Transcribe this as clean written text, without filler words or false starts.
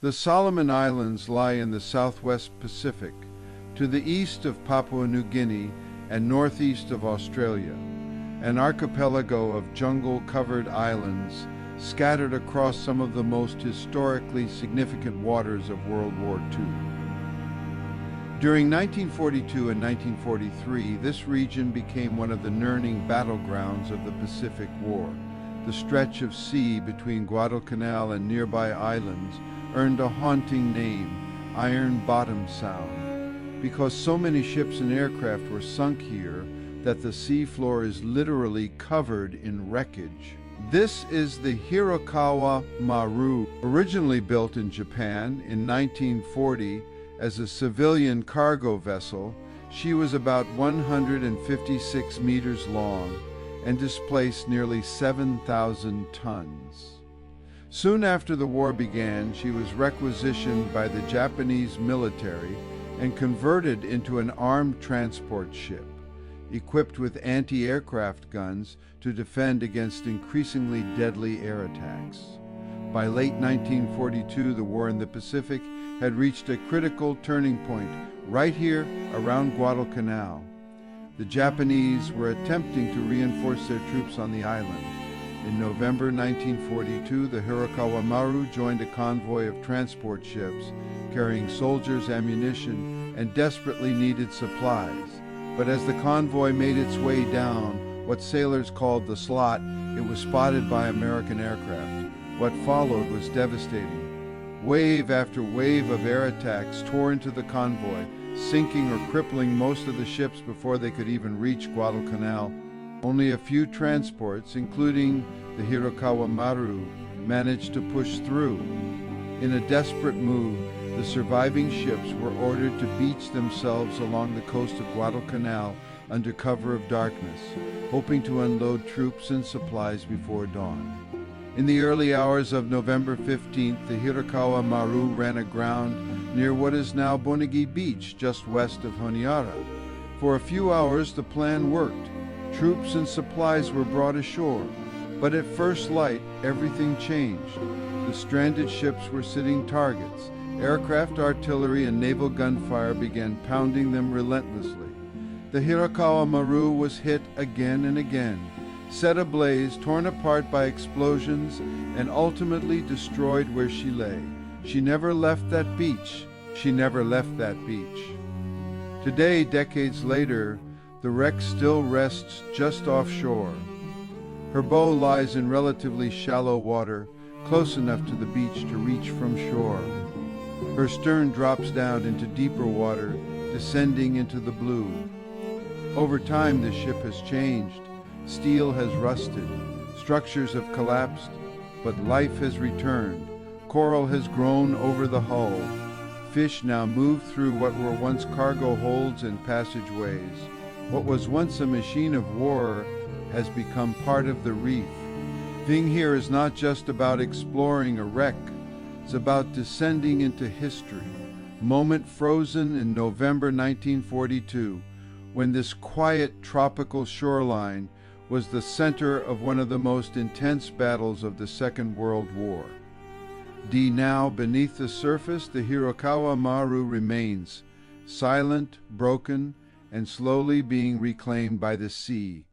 The Solomon Islands lie in the southwest Pacific, to the east of Papua New Guinea and northeast of Australia, an archipelago of jungle-covered islands scattered across some of the most historically significant waters of World War II. During 1942 and 1943, this region became one of the learning battlegrounds of the Pacific War. The stretch of sea between Guadalcanal and nearby islands earned a haunting name, Iron Bottom Sound, because so many ships and aircraft were sunk here that the seafloor is literally covered in wreckage. This is the Hirokawa Maru, originally built in Japan in 1940 as a civilian cargo vessel. She was about 156 meters long and displaced nearly 7,000 tons. Soon after the war began, she was requisitioned by the Japanese military and converted into an armed transport ship, equipped with anti-aircraft guns to defend against increasingly deadly air attacks. By late 1942, the war in the Pacific had reached a critical turning point right here around Guadalcanal. The Japanese were attempting to reinforce their troops on the island. In November 1942, the Hirokawa Maru joined a convoy of transport ships carrying soldiers, ammunition, and desperately needed supplies. But as the convoy made its way down what sailors called the slot, it was spotted by American aircraft. What followed was devastating. Wave after wave of air attacks tore into the convoy, sinking or crippling most of the ships before they could even reach Guadalcanal. Only a few transports, including the Hirokawa Maru, managed to push through. In a desperate move, the surviving ships were ordered to beach themselves along the coast of Guadalcanal under cover of darkness, hoping to unload troops and supplies before dawn. In the early hours of November 15th, the Hirokawa Maru ran aground near what is now Bonegi Beach, just west of Honiara. For a few hours, the plan worked. Troops and supplies were brought ashore, but at first light, everything changed. The stranded ships were sitting targets. Aircraft, artillery, and naval gunfire began pounding them relentlessly. The Hirokawa Maru was hit again and again, set ablaze, torn apart by explosions, and ultimately destroyed where she lay. She never left that beach. She never left that beach. Today, decades later, the wreck still rests just offshore. Her bow lies in relatively shallow water, close enough to the beach to reach from shore. Her stern drops down into deeper water, descending into the blue. Over time, the ship has changed. Steel has rusted. Structures have collapsed, but life has returned. Coral has grown over the hull. Fish now move through what were once cargo holds and passageways. What was once a machine of war has become part of the reef. Being here is not just about exploring a wreck. It's about descending into history. Moment frozen in November 1942, when this quiet tropical shoreline was the center of one of the most intense battles of the Second World War. Now, beneath the surface, the Hirokawa Maru remains, silent, broken, and slowly being reclaimed by the sea.